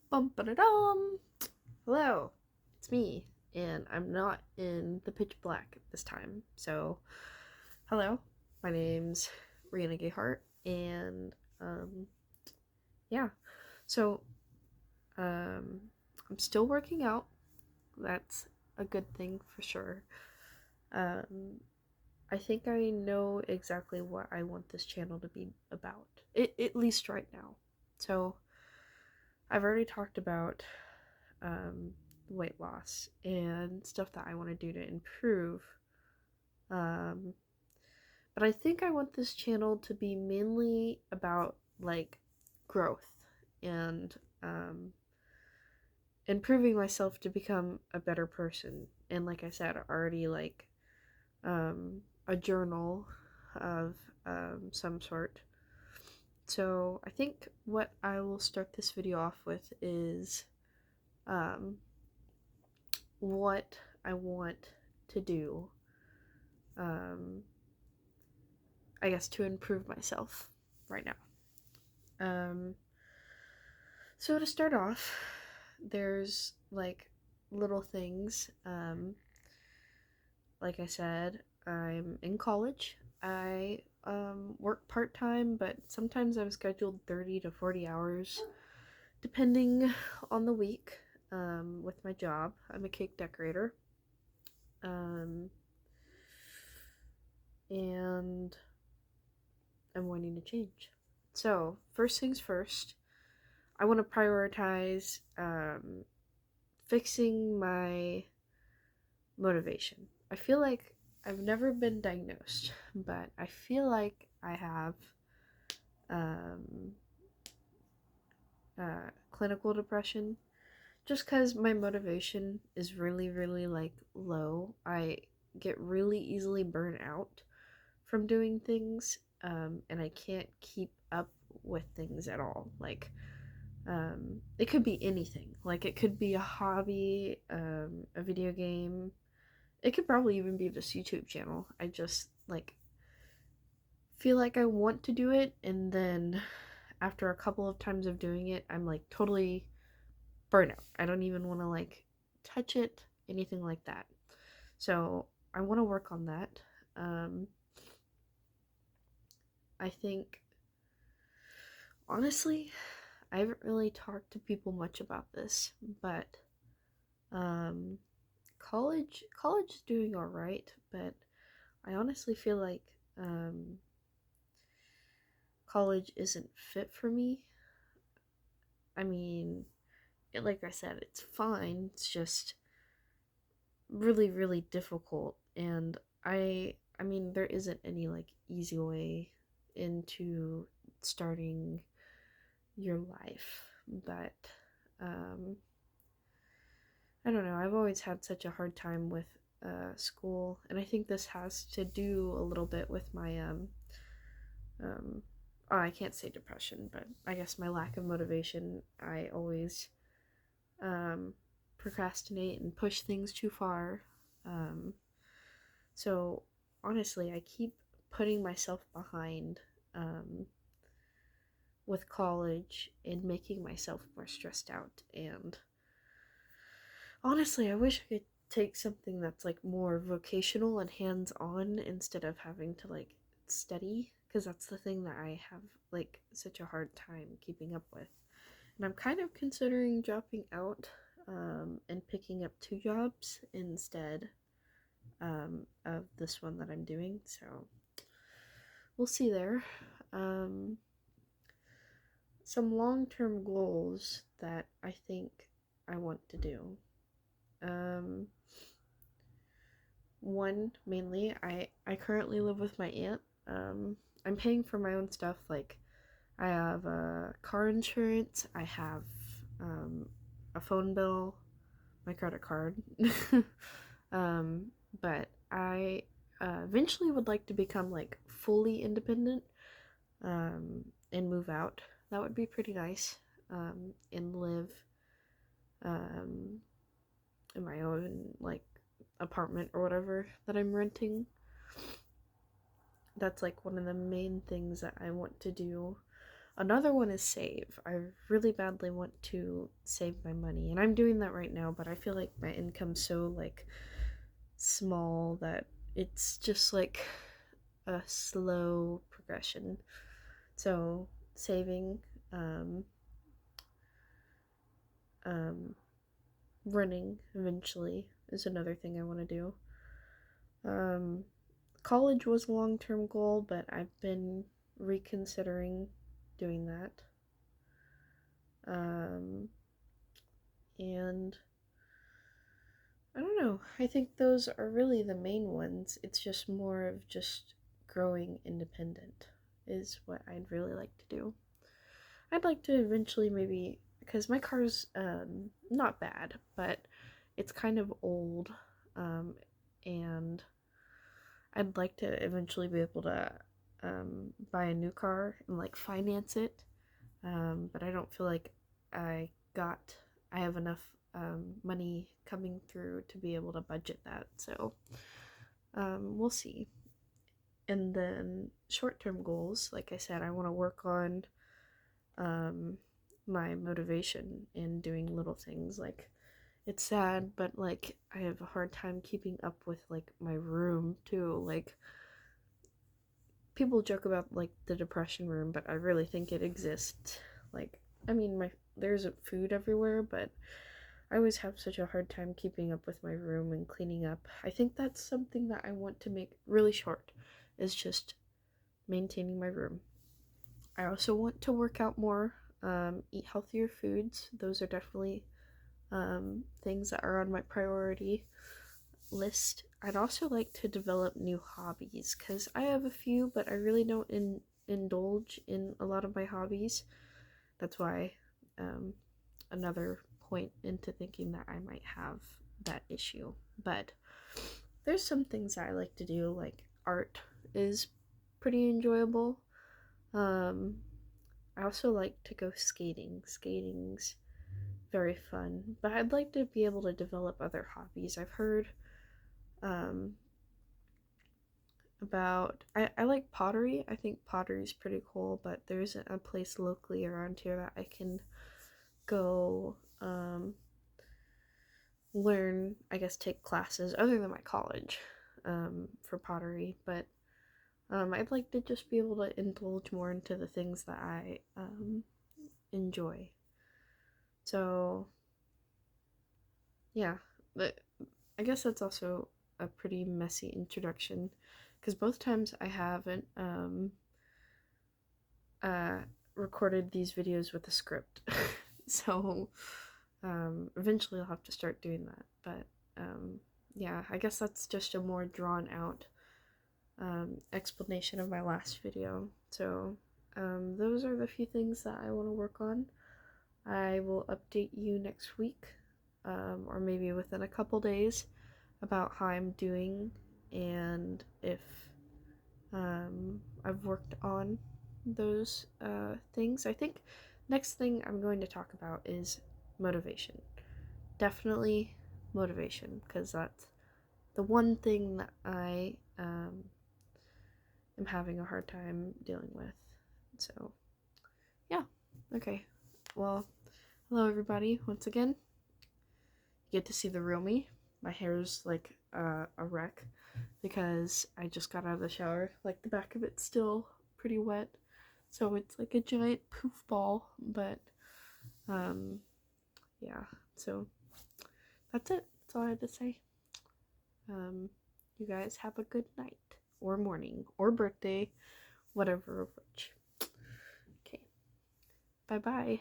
Bum ba dum. Hello, it's me, and I'm not in the pitch black this time. So, hello, my name's Rihanna Gayhart, and yeah. So, um, I'm still working out. That's a good thing for sure. Um, I think I know exactly what I want this channel to be about, at least right now. So, I've already talked about um, weight loss and stuff that I want to do to improve. Um, but I think I want this channel to be mainly about like growth and um, improving myself to become a better person. And like I said, already like a journal of some sort. So I think what I will start this video off with is um, what I want to do, um, I guess, to improve myself right now. Um, so to start off, there's like little things. Like I said, I'm in college. I work part time, but sometimes I'm scheduled 30 to 40 hours, depending on the week. With my job, I'm a cake decorator. Um, and I'm wanting to change. So, first things first, I want to prioritize fixing my motivation. I feel like I've never been diagnosed, but I feel like I have um, clinical depression just because my motivation is really, really like low. I get really easily burnt out from doing things, and I can't keep up with things at all. Like, it could be anything. Like, it could be a hobby, a video game. It could probably even be this YouTube channel. I just, like, feel like I want to do it, and then after a couple of times of doing it, I'm, like, totally burnt out. I don't even want to, like, touch it, anything like that. So, I want to work on that. Um, I think, honestly, I haven't really talked to people much about this, but um, college is doing all right, but I honestly feel like um, college isn't fit for me. I mean, like I said, it's fine. It's just really, really difficult, and I mean, there isn't any like easy way into starting your life, but um, I don't know. I've always had such a hard time with school, and I think this has to do a little bit with my um, oh, I can't say depression, but I guess my lack of motivation. I always um, procrastinate and push things too far. Um, so honestly, I keep putting myself behind um, with college and making myself more stressed out. And honestly, I wish I could take something that's like more vocational and hands on instead of having to like study, because that's the thing that I have like such a hard time keeping up with. And I'm kind of considering dropping out and picking up two jobs instead of this one that I'm doing. So we'll see there. Um, some long term goals that I think I want to do. Um, One, mainly, I currently live with my aunt. I'm paying for my own stuff. Like, I have car insurance, I have um, a phone bill, my credit card. um, but I eventually would like to become like fully independent and move out. That would be pretty nice. And live um, in my own like apartment or whatever that I'm renting. That's like one of the main things that I want to do. Another one is save. I really badly want to save my money, and I'm doing that right now, but I feel like my income's so like small that it's just like a slow progression. So saving, um, um, running eventually is another thing I want to do. Um, College was a long-term goal, but I've been reconsidering doing that. Um, and I don't know. I think those are really the main ones. It's just more of just growing independent is what I'd really like to do. I'd like to eventually maybe, because my car's not bad, but it's kind of old, um, and I'd like to eventually be able to buy a new car and like finance it, but I don't feel like I I have enough money coming through to be able to budget that. So we'll see. And then short-term goals, like I said, I want to work on um, my motivation in doing little things. Like it's sad, but like I have a hard time keeping up with like my room too. Like people joke about like the depression room, but I really think it exists. Like I mean, my there's food everywhere, but I always have such a hard time keeping up with my room and cleaning up. I think that's something that I want to make really short, is just maintaining my room. I also want to work out more, eat healthier foods. Those are definitely things that are on my priority list. I'd also like to develop new hobbies because I have a few, but I really don't indulge in a lot of my hobbies. That's why another point into thinking that I might have that issue. But there's some things that I like to do, like art is pretty enjoyable. Um, I also like to go skating. Skating's very fun, but I'd like to be able to develop other hobbies. I've heard um, about I like pottery. I think pottery's pretty cool, but there's a place locally around here that I can go learn, I guess take classes other than my college for pottery, but I'd like to just be able to indulge more into the things that I enjoy. So yeah, but I guess that's also a pretty messy introduction because both times I haven't uh, recorded these videos with a script. So eventually I'll have to start doing that. But yeah, I guess that's just a more drawn out explanation of my last video. So those are the few things that I want to work on. I will update you next week, or maybe within a couple days, about how I'm doing and if I've worked on those things. I think next thing I'm going to talk about is motivation. Definitely motivation, because that's the one thing that I am having a hard time dealing with. So, yeah. Okay. Well, hello everybody once again. You get to see the real me. My hair's like a wreck because I just got out of the shower. Like the back of it's still pretty wet, so it's like a giant poof ball. But yeah. So that's it. That's all I had to say. You guys have a good night or morning or birthday, whatever of which. Okay. Bye bye.